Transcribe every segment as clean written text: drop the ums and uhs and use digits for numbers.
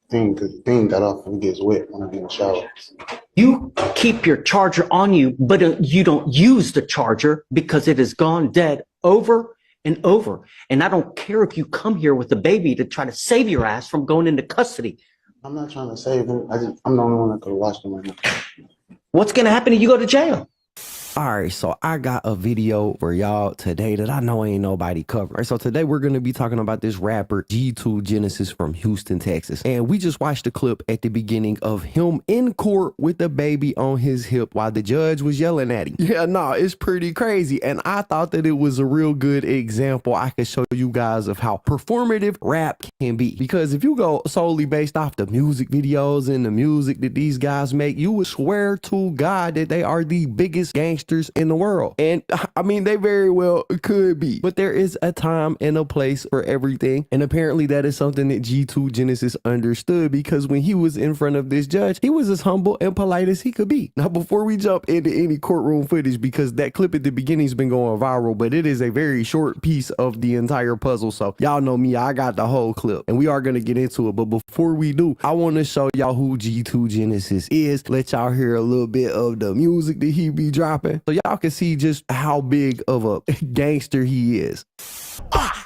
thing because the thing got off and it gets wet when I get in the shower. You keep your charger on you, but you don't use the charger because it has gone dead over and over. And I don't care if you come here with a baby to try to save your ass from going into custody. I'm not trying to save him. I'm the only one that could have watched him right now. What's going to happen if you go to jail? All right, so I got a video for y'all today that I know ain't nobody covered. All right, so today we're going to be talking about this rapper G2 Genesis from Houston, Texas. And we just watched the clip at the beginning of him in court with the baby on his hip while the judge was yelling at him. Yeah, no, it's pretty crazy. And I thought that it was a real good example I could show you guys of how performative rap can be. Because if you go solely based off the music videos and the music that these guys make, you would swear to God that they are the biggest gangsters in the world. And I mean, they very well could be, but there is a time and a place for everything. And apparently that is something that G2 Genesis understood, because when he was in front of this judge, he was as humble and polite as he could be. Now, before we jump into any courtroom footage, because that clip at the beginning has been going viral, but it is a very short piece of the entire puzzle. So y'all know me, I got the whole clip and we are going to get into it. But before we do, I want to show y'all who G2 Genesis is. Let y'all hear a little bit of the music that he be dropping, so y'all can see just how big of a gangster he is.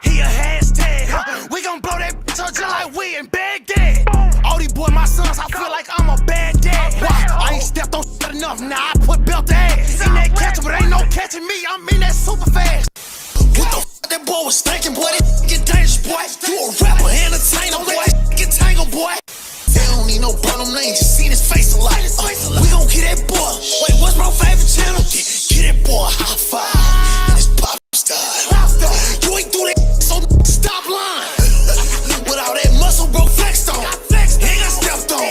He a hashtag. We gon' blow that bitch up just like we in Baghdad. All these boy, my sons, I feel like I'm a bad dad. Why? I ain't stepped on shit enough, now I put belt to ass. In that catcher, but ain't no catching me, I'm in that super fast. What the f***, that boy was stinking, boy, that get dangerous, boy. You a rapper, entertainer, boy, get tangled, boy. They don't need no bottom name, just seen his face a lot. We gon' get that boy. Wait, what's my favorite channel? Get that boy a high five. And it's pop style. You ain't do that, so stop lying. With all that muscle, bro, flexed on. Ain't got stepped on.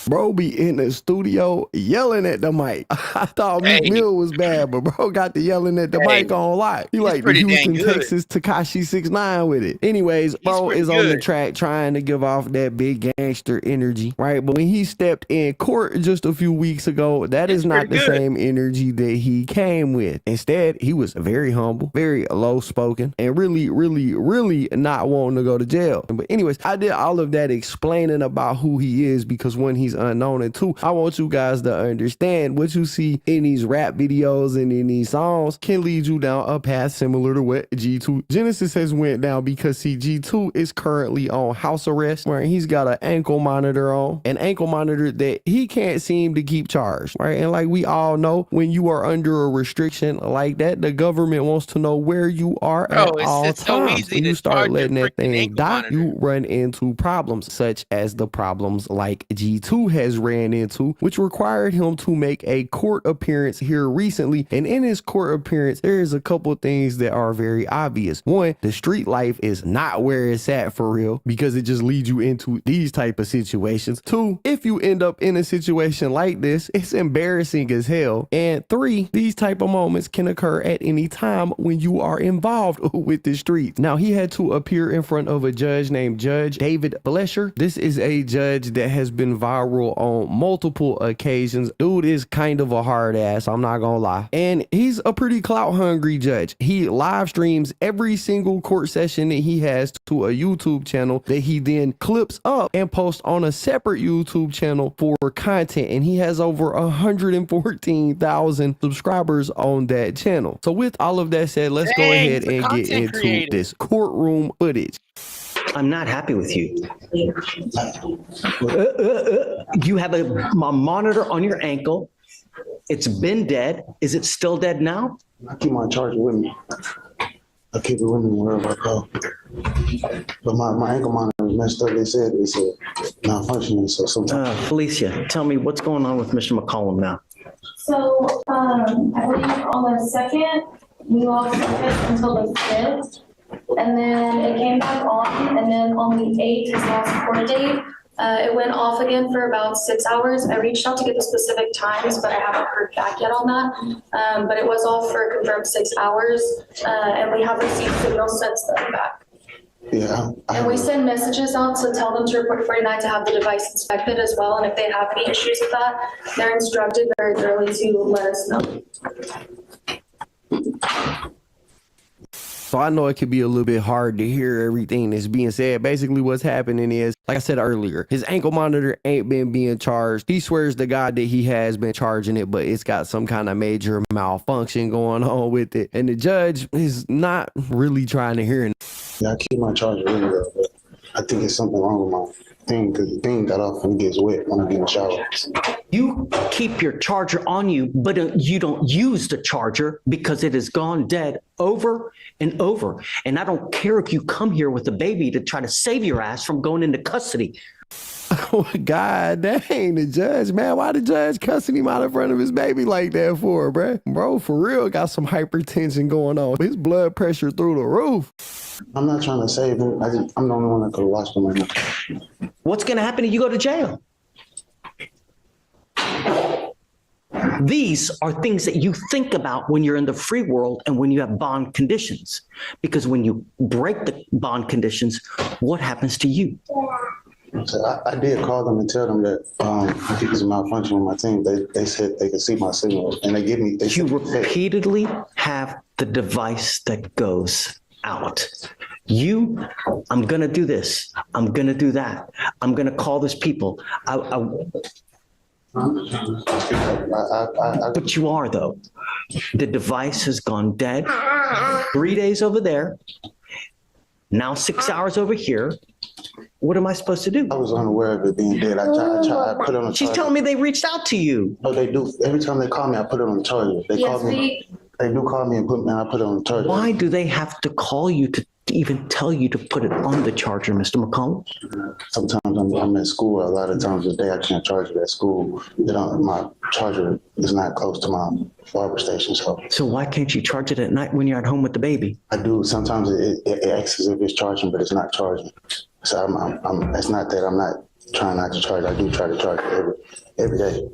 Bro be in the studio yelling at the mic. I thought Meek Mill was bad, but bro got to yelling at the mic on live. He like the Houston, Texas Tekashi 6ix9ine with it. Anyways, bro is on the track trying to give off that big gangster energy, right? But when he stepped in court just a few weeks ago, that is not the same energy that he came with. Instead, he was very humble, very low spoken, and really not wanting to go to jail. But anyways, I did all of that explaining about who he is because one, he's unknown, and two, I want you guys to understand what you see in these rap videos and in these songs can lead you down a path similar to what G2 Genesis has went down, because see, G2 is currently on house arrest, where he's got an ankle monitor on, an ankle monitor that he can't seem to keep charged, right? And like we all know, when you are under a restriction like that, the government wants to know where you are at all times. When you start letting that thing die, you run into problems such as the problems like G2 has ran into, which required him to make a court appearance here recently. And in his court appearance, there is a couple things that are very obvious. One, the street life is not where it's at for real, because it just leads you into these type of situations. Two, if you end up in a situation like this, it's embarrassing as hell. And three, these type of moments can occur at any time when you are involved with the streets. Now, he had to appear in front of a judge named Judge David Flesher. This is a judge that has been viral on multiple occasions. Dude is kind of a hard ass, I'm not gonna lie. And he's a pretty clout hungry judge. He live streams every single court session that he has to a YouTube channel that he then clips up and posts on a separate YouTube channel for content. And he has over 114,000 subscribers on that channel. So with all of that said, let's go ahead and get into this courtroom footage. I'm not happy with you. You have a monitor on your ankle. It's been dead. Is it still dead now? I keep my charger with me. I keep it with me wherever I go. But my ankle monitor is messed up. They said not functioning. So sometimes. Felicia, tell me what's going on with Mr. McCollum now. So I believe on the 2nd, we lost service until the 5th. And then it came back on, and then on the 8th, his last court date, it went off again for about 6 hours. I reached out to get the specific times, but I haven't heard back yet on that. But it was off for a confirmed 6 hours, and we have received signals since then back. Yeah. And we send messages out to tell them to report 49 to have the device inspected as well. And if they have any issues with that, they're instructed very thoroughly to let us know. So I know it could be a little bit hard to hear everything that's being said. Basically what's happening is, like I said earlier, his ankle monitor ain't been being charged. He swears to God that he has been charging it, but it's got some kind of major malfunction going on with it. And the judge is not really trying to hear it. Yeah, I keep my charger really well, but I think it's something wrong with my thing because the thing got off and it gets wet when I get in the shower. You keep your charger on you, but you don't use the charger because it has gone dead over and over. And I don't care if you come here with a baby to try to save your ass from going into custody. Oh, God dang, the judge, man. Why the judge cussing him out in front of his baby like that for, bro? Bro, for real, got some hypertension going on. His blood pressure through the roof. I'm not trying to save him. I'm the only one that could watch them right now. What's going to happen if you go to jail? These are things that you think about when you're in the free world and when you have bond conditions. Because when you break the bond conditions, what happens to you? So I did call them and tell them that I think it's a malfunction with my team. They said they could see my signal and they give me. You repeatedly have the device that goes out. I'm going to do this. I'm going to do that. I'm going to call these people. But you are, though. The device has gone dead. 3 days over there. Now 6 hours over here. What am I supposed to do? I was unaware of it being dead. I put it on the She's charger. telling me they reached out to you. No, they do. Every time they call me, I put it on the charger. They call me. They do call me and I put it on the charger. Why do they have to call you to even tell you to put it on the charger, Mr. McCollum? Sometimes I'm at school. A lot of times a day I can't charge it at school. My charger is not close to my barber station. So why can't you charge it at night when you're at home with the baby? I do. Sometimes it acts as if it's charging, but it's not charging. So it's not that I'm not trying not to charge. I do try to charge it every day.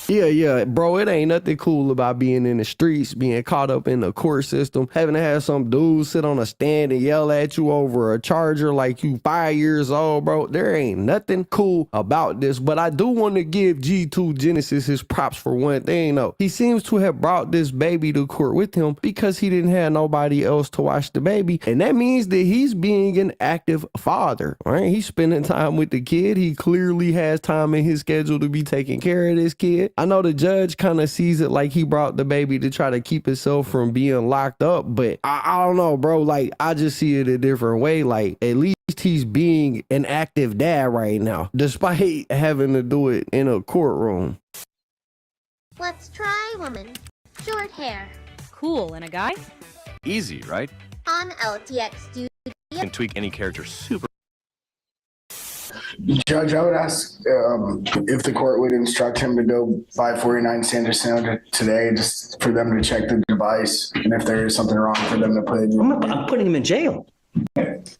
Yeah, bro, it ain't nothing cool about being in the streets, being caught up in the court system, having to have some dude sit on a stand and yell at you over a charger like you 5 years old, bro. There ain't nothing cool about this, but I do want to give G2 Genesis his props for one thing, though. He seems to have brought this baby to court with him because he didn't have nobody else to watch the baby, and that means that he's being an active father, right? He's spending time with the kid. He clearly has time in his schedule to be taking care of this kid. I know the judge kind of sees it like he brought the baby to try to keep himself from being locked up, but I don't know, bro. Like, I just see it a different way. Like, at least he's being an active dad right now, despite having to do it in a courtroom. Let's try woman. Short hair. Cool. And a guy? Easy, right? On LTX Studio. You can tweak any character super. Judge, I would ask if the court would instruct him to go by 49 Sanderson today, just for them to check the device, and if there is something wrong, for them to put it in. I'm putting him in jail.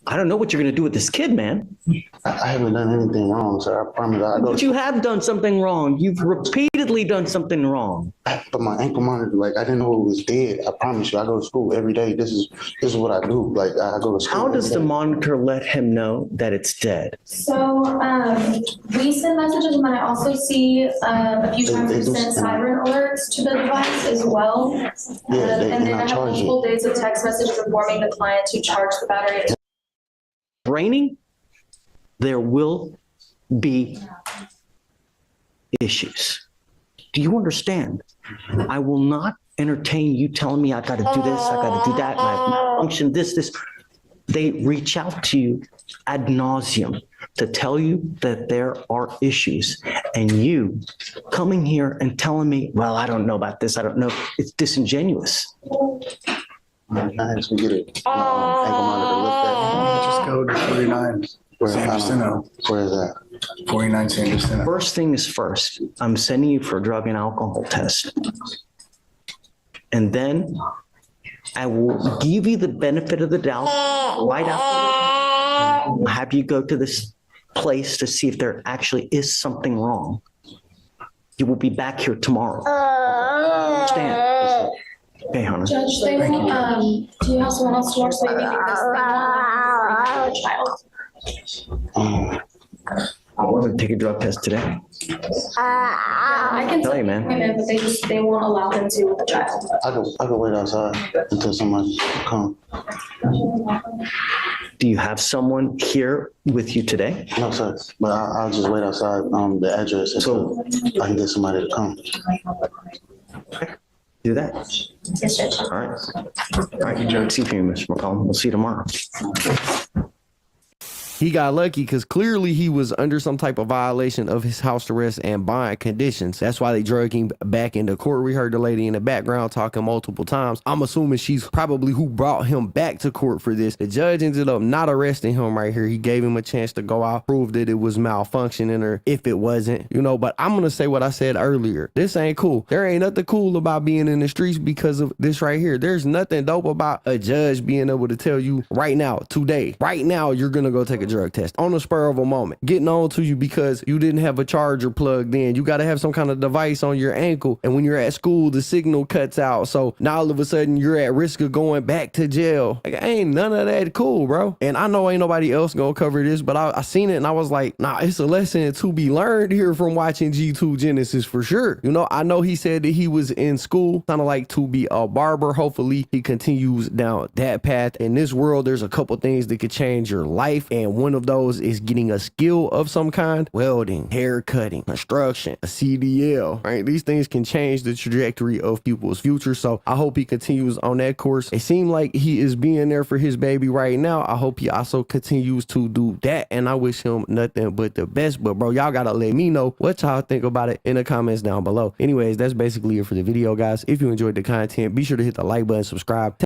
I don't know what you're going to do with this kid, man. I haven't done anything wrong, sir. I promise. But you have done something wrong. You've repeatedly done something wrong. But my ankle monitor, like, I didn't know it was dead. I promise you, I go to school every day. This is what I do. Like, I go to school. How does the monitor let him know that it's dead? So we send messages, and then I also see a few times we send siren alerts to the device as well. And then I have multiple days of text messages informing the client to charge the battery. Training, there will be issues. Do you understand? I will not entertain you telling me I got to do this, I got to do that, my function, this. They reach out to you ad nauseum to tell you that there are issues, and you coming here and telling me, well, I don't know about this, I don't know, it's disingenuous. I actually get it. Ankle monitor looked at. Just go to 49 Sanderson. Where is that? 49 Sanderson. First thing is first, I'm sending you for a drug and alcohol test. And then I will give you the benefit of the doubt right after. I'll have you go to this place to see if there actually is something wrong. You will be back here tomorrow. Understand? Okay, Hannah. Judge, do you have someone else to watch the baby because they don't have a child? I want to take a drug test today. I can Tell tell you, man. but they won't allow them to with the child. I can wait outside until somebody come. Do you have someone here with you today? No, sir, but I'll just wait outside, the address until I can get somebody to come. Do that. Yes, Judge. All right. All right. See you, Mr. McCollum. We'll see you tomorrow. He got lucky because clearly he was under some type of violation of his house arrest and bond conditions. That's why they drug him back into court. We heard the lady in the background talking multiple times. I'm assuming she's probably who brought him back to court for this. The judge ended up not arresting him right here. He gave him a chance to go out, prove that it was malfunctioning or if it wasn't, you know, but I'm going to say what I said earlier. This ain't cool. There ain't nothing cool about being in the streets because of this right here. There's nothing dope about a judge being able to tell you right now, today, right now, you're going to go take a drug test on the spur of a moment, getting on to you because you didn't have a charger plugged in. You got to have some kind of device on your ankle, and when you're at school the signal cuts out, so now all of a sudden you're at risk of going back to jail. Like, ain't none of that cool, bro. And I know ain't nobody else gonna cover this, but I seen it and I was like, nah, it's a lesson to be learned here from watching G2 Genesis for sure. You know, I know he said that he was in school kind of like to be a barber. Hopefully he continues down that path. In this world there's a couple things that could change your life, and one of those is getting a skill of some kind: welding, hair cutting, construction, a CDL, right? These things can change the trajectory of people's future. So I hope he continues on that course. It seemed like he is being there for his baby right now. I hope he also continues to do that, and I wish him nothing but the best. But bro, y'all gotta let me know what y'all think about it in the comments down below. Anyways, that's basically it for the video, guys. If you enjoyed the content, be sure to hit the like button, subscribe.